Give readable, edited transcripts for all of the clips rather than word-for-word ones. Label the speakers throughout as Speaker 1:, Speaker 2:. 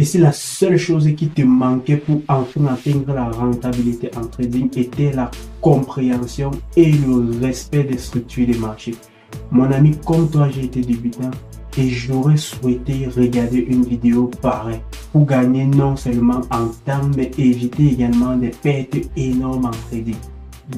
Speaker 1: Et si la seule chose qui te manquait pour enfin atteindre la rentabilité en trading était la compréhension et le respect des structures des marchés. Mon ami, comme toi, j'ai été débutant et j'aurais souhaité regarder une vidéo pareille pour gagner non seulement en temps, mais éviter également des pertes énormes en trading.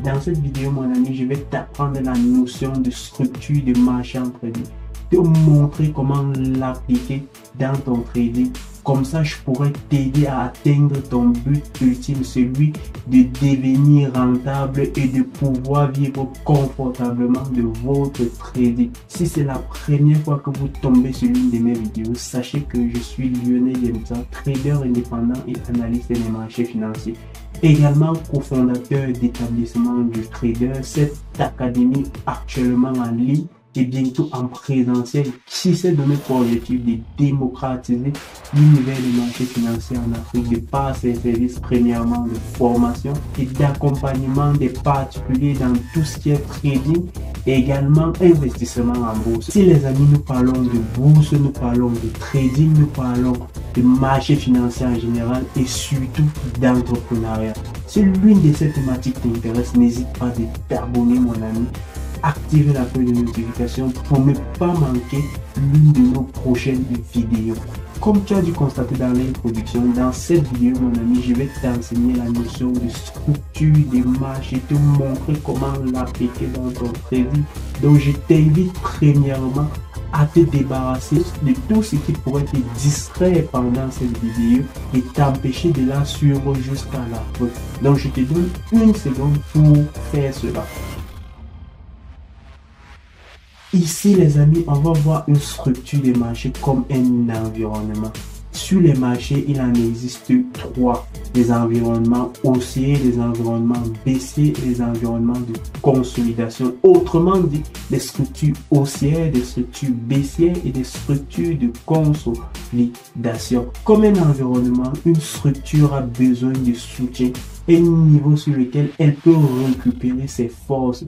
Speaker 1: Dans cette vidéo, mon ami, je vais t'apprendre la notion de structure de marché en trading, te montrer comment l'appliquer dans ton trading. Comme ça, je pourrais t'aider à atteindre ton but ultime, celui de devenir rentable et de pouvoir vivre confortablement de votre trading. Si c'est la première fois que vous tombez sur l'une de mes vidéos, sachez que je suis Lionel Yemza, trader indépendant et analyste des marchés financiers. Également cofondateur d'établissement du trader, cette académie actuellement en ligne et bientôt en présentiel qui s'est donné pour objectif de démocratiser l'univers des marchés financiers en Afrique de par ses services premièrement de formation et d'accompagnement des particuliers dans tout ce qui est trading et également investissement en bourse. Si les amis, nous parlons de bourse, nous parlons de trading, nous parlons de marché financier en général et surtout d'entrepreneuriat. Si l'une de ces thématiques t'intéresse, n'hésite pas de t'abonner mon ami. Activez la cloche de notification pour ne pas manquer l'une de nos prochaines vidéos. Comme tu as dû constater dans l'introduction, dans cette vidéo, mon ami, je vais t'enseigner la notion de structure des marchés et te montrer comment l'appliquer dans ton trading. Donc, je t'invite premièrement à te débarrasser de tout ce qui pourrait te distraire pendant cette vidéo et t'empêcher de la suivre jusqu'à la fin. Donc, je te donne une seconde pour faire cela. Ici, les amis, on va voir une structure des marchés comme un environnement. Sur les marchés, il en existe trois. Les environnements haussiers, les environnements baissiers et les environnements de consolidation. Autrement dit, des structures haussières, des structures baissières et des structures de consolidation. Comme un environnement, une structure a besoin de soutien et un niveau sur lequel elle peut récupérer ses forces.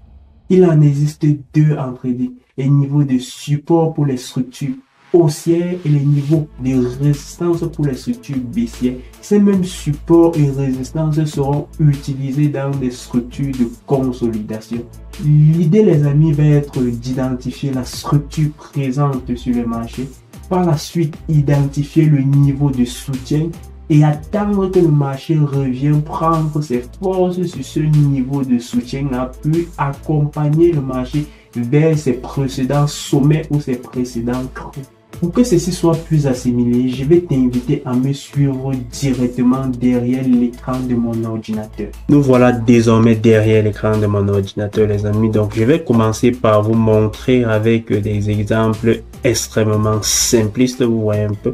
Speaker 1: Il en existe deux en trading, les niveaux de support pour les structures haussières et les niveaux de résistance pour les structures baissières. Ces mêmes supports et résistances seront utilisés dans des structures de consolidation. L'idée, les amis, va être d'identifier la structure présente sur le marché, par la suite identifier le niveau de soutien et attendre que le marché revienne prendre ses forces sur ce niveau de soutien là, puis accompagner le marché vers ses précédents sommets ou ses précédents creux. Pour que ceci soit plus assimilé, je vais t'inviter à me suivre directement derrière l'écran de mon ordinateur. Nous voilà désormais derrière l'écran de mon ordinateur, les amis. Donc, je vais commencer par vous montrer avec des exemples extrêmement simplistes. Vous voyez un peu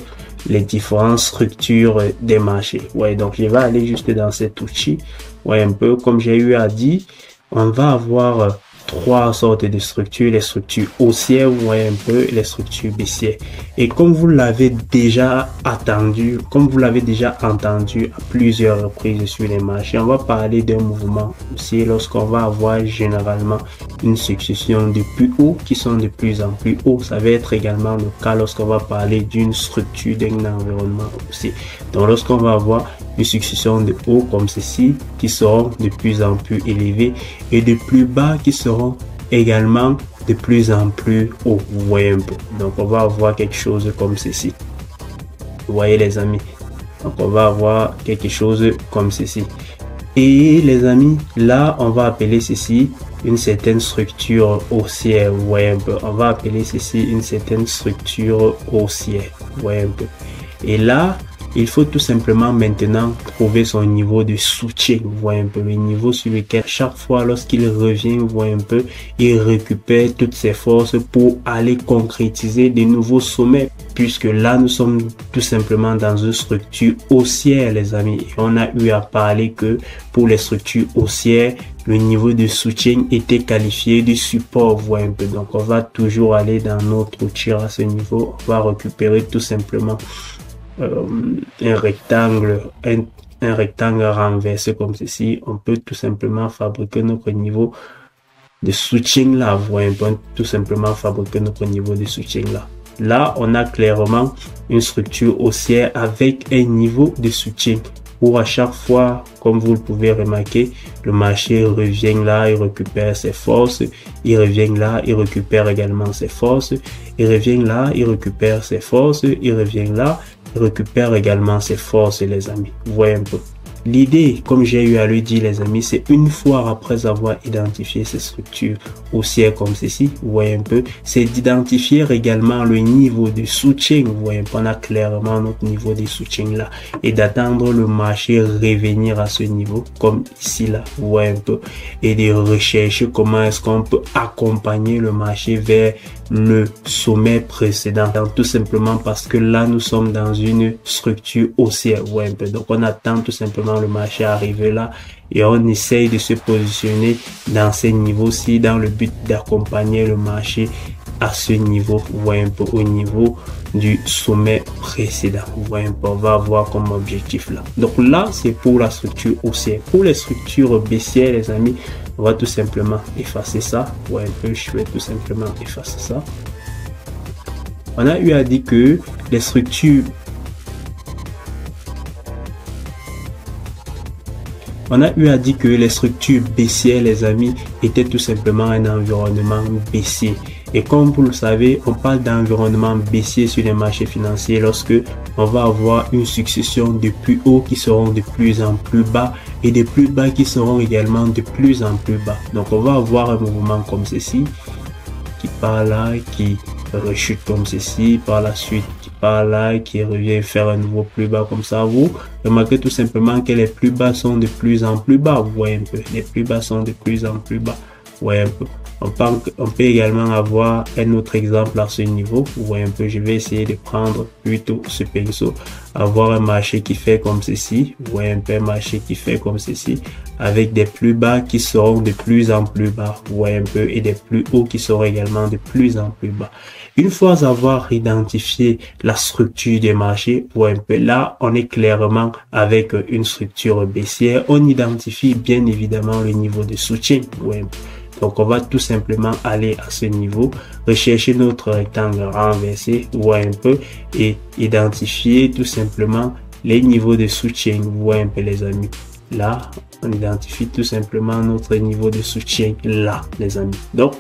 Speaker 1: les différentes structures des marchés. Ouais, donc je vais aller juste dans cet outil. Ouais, un peu comme j'ai eu à dire, on va avoir trois sortes de structures, les structures haussières, vous voyez un peu, les structures baissières. Et comme vous l'avez déjà entendu à plusieurs reprises sur les marchés, on va parler d'un mouvement haussier lorsqu'on va avoir généralement une succession de plus hauts qui sont de plus en plus hauts. Ça va être également le cas lorsqu'on va parler d'une structure d'un environnement haussier. Donc lorsqu'on va avoir une succession de hauts comme ceci qui seront de plus en plus élevés et de plus bas qui seront également de plus en plus hauts. Vous voyez un peu. Donc on va avoir quelque chose comme ceci. Vous voyez les amis. Donc on va avoir quelque chose comme ceci. Et les amis, là on va appeler ceci une certaine structure haussière. Vous voyez un peu. On va appeler ceci une certaine structure haussière. Vous voyez un peu. Et là, il faut tout simplement maintenant trouver son niveau de soutien. Vous voyez un peu le niveau sur lequel chaque fois lorsqu'il revient, vous voyez un peu, il récupère toutes ses forces pour aller concrétiser de nouveaux sommets. Puisque là, nous sommes tout simplement dans une structure haussière, les amis. Et on a eu à parler que pour les structures haussières, le niveau de soutien était qualifié de support. Vous voyez un peu. Donc, on va toujours aller dans notre outil à ce niveau. On va récupérer tout simplement un rectangle renversé comme ceci. On peut tout simplement fabriquer notre niveau de soutien là. Vous voyez, tout simplement fabriquer notre niveau de soutien là. Là, on a clairement une structure haussière avec un niveau de soutien où à chaque fois, comme vous le pouvez remarquer, le marché revient là, il récupère ses forces, il revient là, il récupère également ses forces, il revient là, il récupère ses forces, il revient là, il récupère également ses forces, les amis. Vous voyez un peu. L'idée, comme j'ai eu à le dire, les amis, c'est une fois après avoir identifié ces structures haussières comme ceci, vous voyez un peu, c'est d'identifier également le niveau de soutien, vous voyez, on a clairement notre niveau de soutien là, et d'attendre le marché revenir à ce niveau, comme ici là, vous voyez un peu, et de rechercher comment est-ce qu'on peut accompagner le marché vers le sommet précédent, tout simplement parce que là nous sommes dans une structure haussière, vous voyez un peu, donc on attend tout simplement le marché arriver là et on essaye de se positionner dans ces niveaux-ci dans le but d'accompagner le marché à ce niveau, vous voyez un peu, au niveau du sommet précédent, vous voyez un peu, on va avoir comme objectif là. Donc là c'est pour la structure haussière. Pour les structures baissières, les amis, on va tout simplement effacer ça, vous voyez un peu, je vais tout simplement effacer ça. On a eu à dire que les structures baissières, les amis, étaient tout simplement un environnement baissier. Et comme vous le savez, on parle d'environnement baissier sur les marchés financiers lorsque on va avoir une succession de plus hauts qui seront de plus en plus bas et de plus bas qui seront également de plus en plus bas. Donc on va avoir un mouvement comme ceci qui part là, qui rechute comme ceci, par la suite qui part là, qui revient faire un nouveau plus bas comme ça. Vous remarquez tout simplement que les plus bas sont de plus en plus bas, vous voyez un peu, les plus bas sont de plus en plus bas, vous voyez un peu. On peut également avoir un autre exemple à ce niveau, vous voyez un peu, je vais essayer de prendre plutôt ce pinceau, avoir un marché qui fait comme ceci, vous voyez un peu, un marché qui fait comme ceci, avec des plus bas qui seront de plus en plus bas, vous voyez un peu, et des plus hauts qui seront également de plus en plus bas. Une fois avoir identifié la structure des marchés, vous voyez un peu, là, on est clairement avec une structure baissière, on identifie bien évidemment le niveau de soutien, vous voyez un peu. Donc, on va tout simplement aller à ce niveau, rechercher notre rectangle renversé, vous voyez un peu, et identifier tout simplement les niveaux de soutien, vous voyez un peu, les amis. Là, on identifie tout simplement notre niveau de soutien, là, les amis. Donc,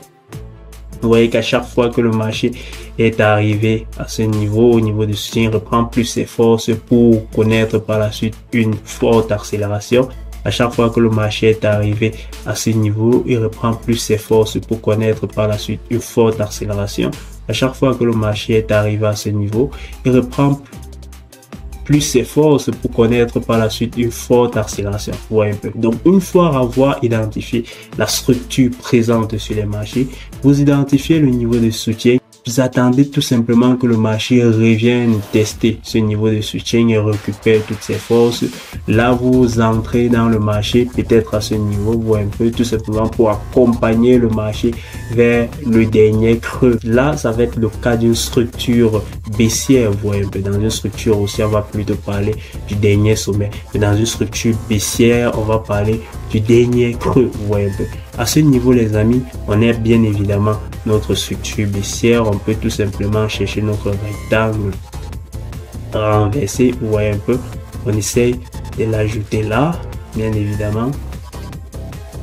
Speaker 1: vous voyez qu'à chaque fois que le marché est arrivé à ce niveau, au niveau de soutien, il reprend plus ses forces pour connaître par la suite une forte accélération. À chaque fois que le marché est arrivé à ce niveau, il reprend plus ses forces pour connaître par la suite une forte accélération. À chaque fois que le marché est arrivé à ce niveau, il reprend plus ses forces pour connaître par la suite une forte accélération. Vous voyez un peu. Donc, une fois avoir identifié la structure présente sur les marchés, vous identifiez le niveau de soutien. Vous attendez tout simplement que le marché revienne tester ce niveau de soutien et récupère toutes ses forces. Là, vous entrez dans le marché, peut-être à ce niveau, vous voyez un peu, tout simplement pour accompagner le marché vers le dernier creux. Là, ça va être le cas d'une structure baissière, vous voyez un peu. Dans une structure haussière, on va plutôt parler du dernier sommet. Mais dans une structure baissière, on va parler du dernier creux, vous voyez un peu. À ce niveau, les amis, on est bien évidemment notre structure baissière. On peut tout simplement chercher notre rectangle renversé, vous voyez un peu. On essaye de l'ajouter là, bien évidemment.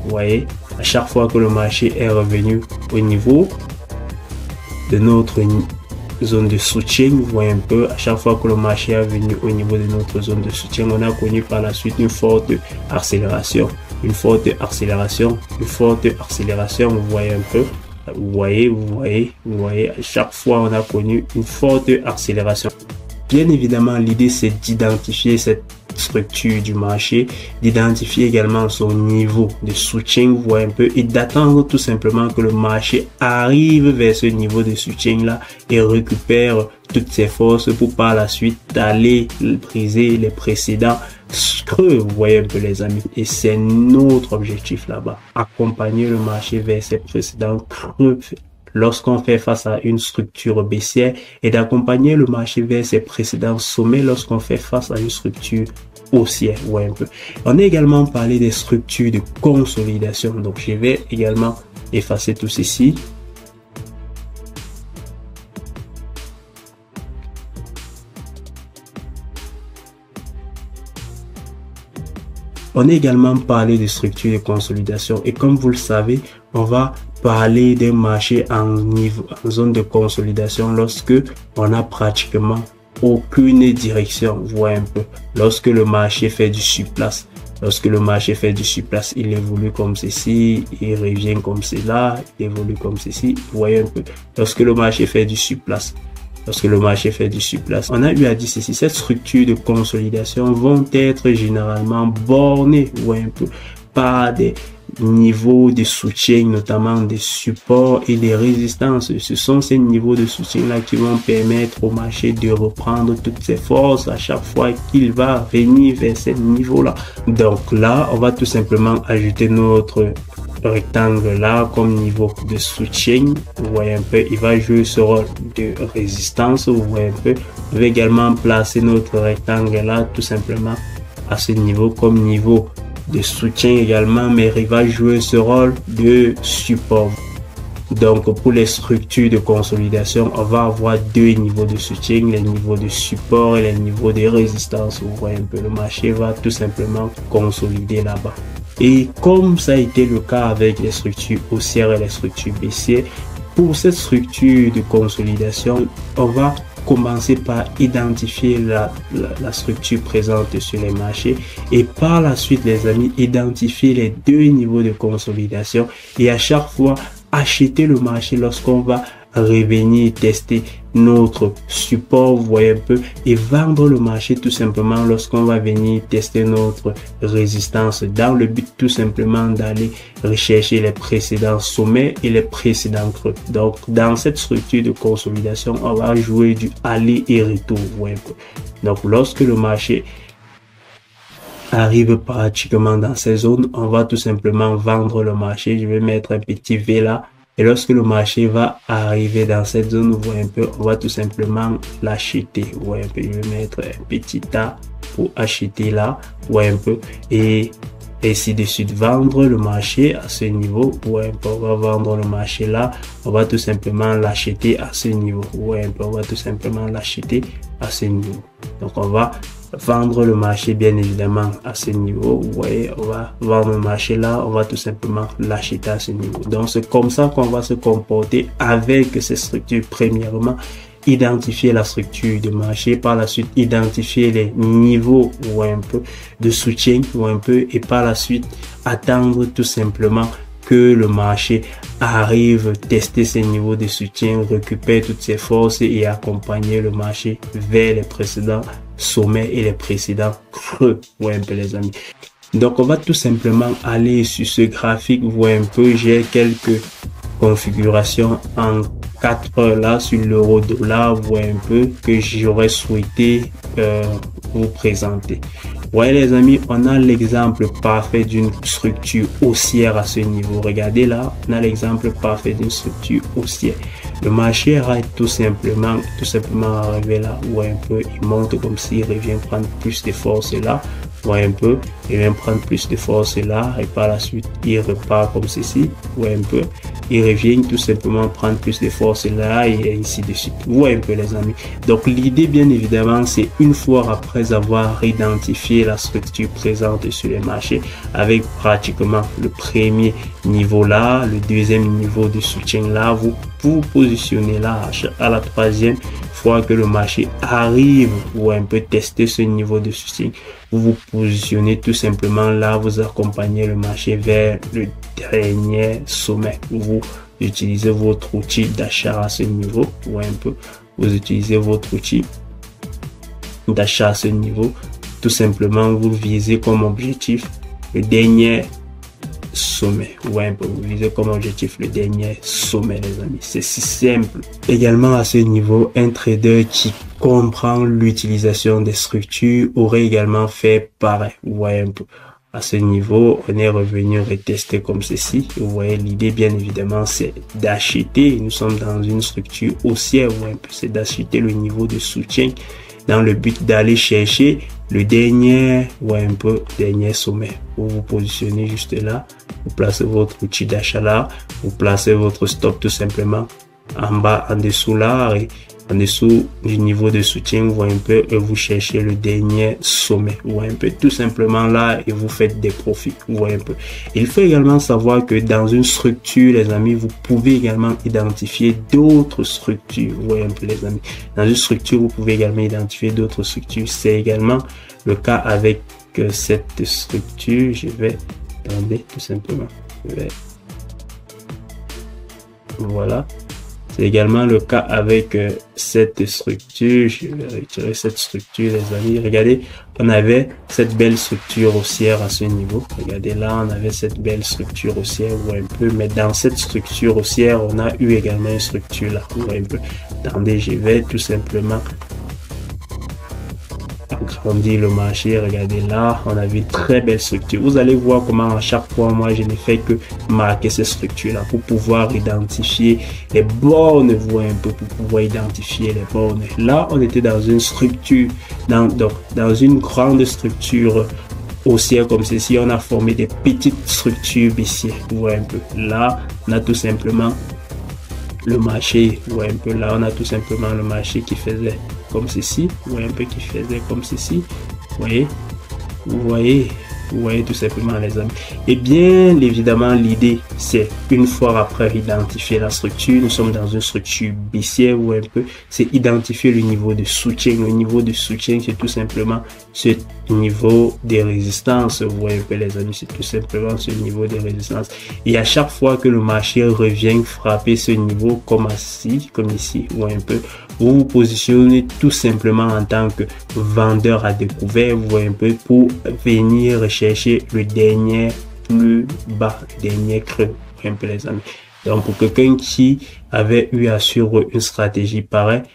Speaker 1: Vous voyez, à chaque fois que le marché est revenu au niveau de notre zone de soutien, vous voyez un peu, à chaque fois que le marché est venu au niveau de notre zone de soutien, on a connu par la suite une forte accélération. Une forte accélération, vous voyez un peu, vous voyez, à chaque fois on a connu une forte accélération. Bien évidemment, l'idée c'est d'identifier cette structure du marché, d'identifier également son niveau de soutien, vous voyez un peu, et d'attendre tout simplement que le marché arrive vers ce niveau de soutien là et récupère toutes ses forces pour par la suite aller briser les précédents creux, vous voyez un peu, les amis. Et c'est notre objectif là-bas, accompagner le marché vers ses précédents creux lorsqu'on fait face à une structure baissière et d'accompagner le marché vers ses précédents sommets lorsqu'on fait face à une structure haussière, vous voyez un peu. On a également parlé des structures de consolidation, donc je vais également effacer tout ceci. On a également parlé de structure de consolidation et comme vous le savez, on va parler d'un marché en zone de consolidation lorsque on a pratiquement aucune direction. Vous voyez un peu, lorsque le marché fait du surplace. Lorsque le marché fait du surplace, il évolue comme ceci, il revient comme cela, il évolue comme ceci. Vous voyez un peu, lorsque le marché fait du surplace. Lorsque le marché fait du surplace, on a eu à dire ceci, cette structure de consolidation vont être généralement bornées, vous voyez un peu, par des niveaux de soutien, notamment des supports et des résistances. Ce sont ces niveaux de soutien-là qui vont permettre au marché de reprendre toutes ses forces à chaque fois qu'il va venir vers ces niveaux-là. Donc là, on va tout simplement ajouter notre rectangle là comme niveau de soutien. Vous voyez un peu, il va jouer ce rôle de résistance. Vous voyez un peu, on va également placer notre rectangle là tout simplement à ce niveau comme niveau de soutien également, mais il va jouer ce rôle de support. Donc pour les structures de consolidation, on va avoir deux niveaux de soutien, les niveaux de support et les niveaux de résistance. Vous voyez un peu, le marché va tout simplement consolider là-bas. Et comme ça a été le cas avec les structures haussières et les structures baissières, pour cette structure de consolidation, on va commencer par identifier la structure présente sur les marchés et par la suite, les amis, identifier les deux niveaux de consolidation et à chaque fois acheter le marché lorsqu'on va revenir tester notre support, vous voyez un peu, et vendre le marché tout simplement lorsqu'on va venir tester notre résistance dans le but tout simplement d'aller rechercher les précédents sommets et les précédents creux. Donc dans cette structure de consolidation, on va jouer du aller et retour, vous voyez un peu. Donc lorsque le marché arrive pratiquement dans ces zones, on va tout simplement vendre le marché. Je vais mettre un petit V là. Et lorsque le marché va arriver dans cette zone, vous voyez un peu, on va tout simplement l'acheter. Vous voyez un peu, je vais mettre un petit A pour acheter là. Vous voyez un peu. Et ainsi de suite, vendre le marché à ce niveau. Vous voyez un peu, on va vendre le marché là. On va tout simplement l'acheter à ce niveau. Vous voyez un peu, on va tout simplement l'acheter à ce niveau. Donc, on va vendre le marché bien évidemment à ce niveau. Vous voyez, on va vendre le marché là, on va tout simplement l'acheter à ce niveau. Donc c'est comme ça qu'on va se comporter avec ces structures. Premièrement, identifier la structure de marché, par la suite identifier les niveaux ou un peu de soutien ou un peu, et par la suite attendre tout simplement que le marché arrive, tester ses niveaux de soutien, récupère toutes ses forces et accompagner le marché vers les précédents sommets et les précédents creux. Vous voyez un peu les amis. Donc on va tout simplement aller sur ce graphique. Vous voyez un peu, j'ai quelques configurations en 4 heures là sur l'euro dollar. Vous voyez un peu que j'aurais souhaité vous présenter. Vous voyez les amis, on a l'exemple parfait d'une structure haussière à ce niveau. Regardez là, on a l'exemple parfait d'une structure haussière. Le marché arrête tout simplement arrivé là. Vous voyez un peu, il monte comme s'il revient prendre plus de force là. Vous voyez un peu, il vient prendre plus de force là et par la suite il repart comme ceci. Vous voyez un peu, il revient tout simplement prendre plus de force là et ainsi de suite. Vous voyez un peu les amis. Donc l'idée bien évidemment c'est une fois après avoir identifié la structure présente sur les marchés avec pratiquement le premier niveau là, le deuxième niveau de soutien là, vous positionnez là à la troisième fois que le marché arrive ou un peu tester ce niveau de soutien, vous vous positionnez tout simplement là, vous accompagnez le marché vers le dernier sommet. Vous utilisez votre outil d'achat à ce niveau, ou un peu, vous utilisez votre outil d'achat à ce niveau, tout simplement vous visez comme objectif le dernier sommet. Ouais, vous visez comme objectif le dernier sommet les amis, c'est si simple. Également à ce niveau, un trader qui comprend l'utilisation des structures aurait également fait pareil. Vous voyez un peu à ce niveau, on est revenu retester comme ceci. Vous voyez, l'idée bien évidemment c'est d'acheter, nous sommes dans une structure haussière, ouais, c'est d'acheter le niveau de soutien dans le but d'aller chercher le dernier ou un peu dernier sommet. Vous vous positionnez juste là, vous placez votre outil d'achat là, vous placez votre stop tout simplement en bas, en dessous là, et en dessous du niveau de soutien, vous voyez un peu, et vous cherchez le dernier sommet, vous voyez un peu, tout simplement là, et vous faites des profits, vous voyez un peu. Il faut également savoir que dans une structure, les amis, vous pouvez également identifier d'autres structures, vous voyez un peu les amis. Dans une structure, vous pouvez également identifier d'autres structures. C'est également le cas avec cette structure. Je vais, attendez, tout simplement, voilà. C'est également le cas avec cette structure. Je vais retirer cette structure, les amis. Regardez, on avait cette belle structure haussière à ce niveau. Regardez là, on avait cette belle structure haussière, vous voyez un peu. Mais dans cette structure haussière, on a eu également une structure là, vous voyez un peu. Attendez, je vais tout simplement agrandir le marché. Regardez là, on a vu une très belle structure. Vous allez voir comment à chaque fois, moi, je n'ai fait que marquer cette structure là pour pouvoir identifier les bornes, vous voyez un peu, pour pouvoir identifier les bornes. Là, on était dans une structure, dans une grande structure haussière comme ceci. On a formé des petites structures baissières, vous voyez un peu. Là, on a tout simplement le marché, vous voyez un peu, là on a tout simplement le marché qui faisait comme ceci, vous voyez un peu, qui faisait comme ceci, vous voyez tout simplement les amis. Et bien évidemment, l'idée c'est, une fois après identifier la structure, nous sommes dans une structure baissière, vous voyez un peu, c'est identifier le niveau de soutien. Le niveau de soutien, c'est tout simplement ce niveau des résistances, vous voyez un peu les amis, c'est tout simplement ce niveau des résistances. Et à chaque fois que le marché revient frapper ce niveau comme ici, vous voyez un peu, vous vous positionnez tout simplement en tant que vendeur à découvert, vous voyez un peu, pour venir chercher le dernier plus bas, le dernier creux, vous voyez un peu les amis. Donc pour quelqu'un qui avait eu à suivre une stratégie pareille,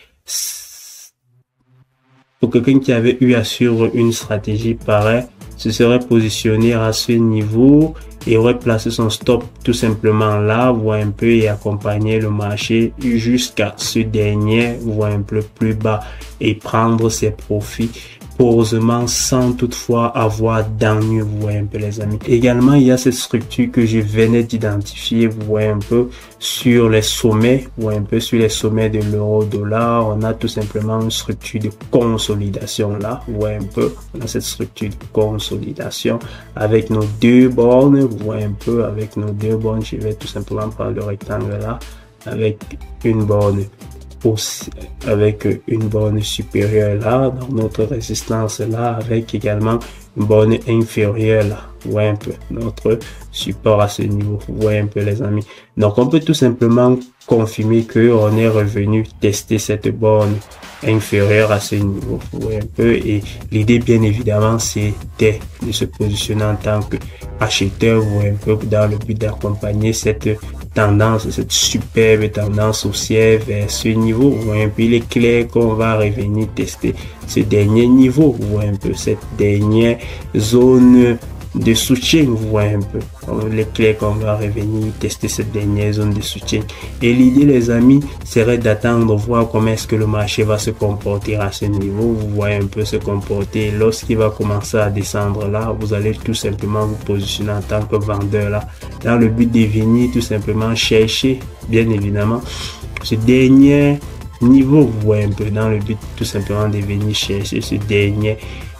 Speaker 1: se serait positionné à ce niveau et aurait placé son stop tout simplement là, vous voyez un peu, et accompagner le marché jusqu'à ce dernier, vous voyez un peu, plus bas, et prendre ses profits posément sans toutefois avoir d'ennui, vous voyez un peu les amis. Également, il y a cette structure que je venais d'identifier, vous voyez un peu, sur les sommets, vous voyez un peu, sur les sommets de l'euro-dollar. On a tout simplement une structure de consolidation là, vous voyez un peu, on a cette structure de consolidation avec nos deux bornes, vous voyez un peu, avec nos deux bornes. Je vais tout simplement prendre le rectangle là, avec une borne supérieure là, dans notre résistance là, avec également une borne inférieure là, vous voyez un peu, notre support à ce niveau, vous voyez un peu les amis. Donc on peut tout simplement confirmer que on est revenu tester cette borne inférieure à ce niveau, vous voyez un peu, et l'idée bien évidemment c'était de se positionner en tant que acheteur, vous voyez un peu, dans le but d'accompagner cette tendance, cette superbe tendance haussière vers ce niveau. Vous voyez un peu, il est clair qu'on va revenir tester ce dernier niveau, vous voyez un peu, cette dernière zone de soutien, vous voyez un peu, il est clair qu'on va revenir tester cette dernière zone de soutien. Et l'idée les amis serait d'attendre voir comment est-ce que le marché va se comporter à ce niveau, vous voyez un peu se comporter. Lorsqu'il va commencer à descendre là, vous allez tout simplement vous positionner en tant que vendeur là, dans le but de venir tout simplement chercher bien évidemment ce dernier niveau, vous voyez un peu, dans le but tout simplement de venir chercher ce dernier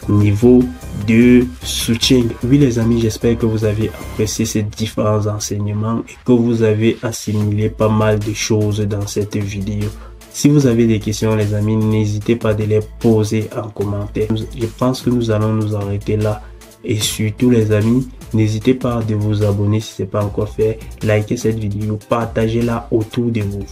Speaker 1: niveau de soutien. Oui les amis, j'espère que vous avez apprécié ces différents enseignements et que vous avez assimilé pas mal de choses dans cette vidéo. Si vous avez des questions les amis, n'hésitez pas de les poser en commentaire. Je pense que nous allons nous arrêter là, et surtout les amis, n'hésitez pas de vous abonner si ce n'est pas encore fait, likez cette vidéo, partagez-la autour de vous.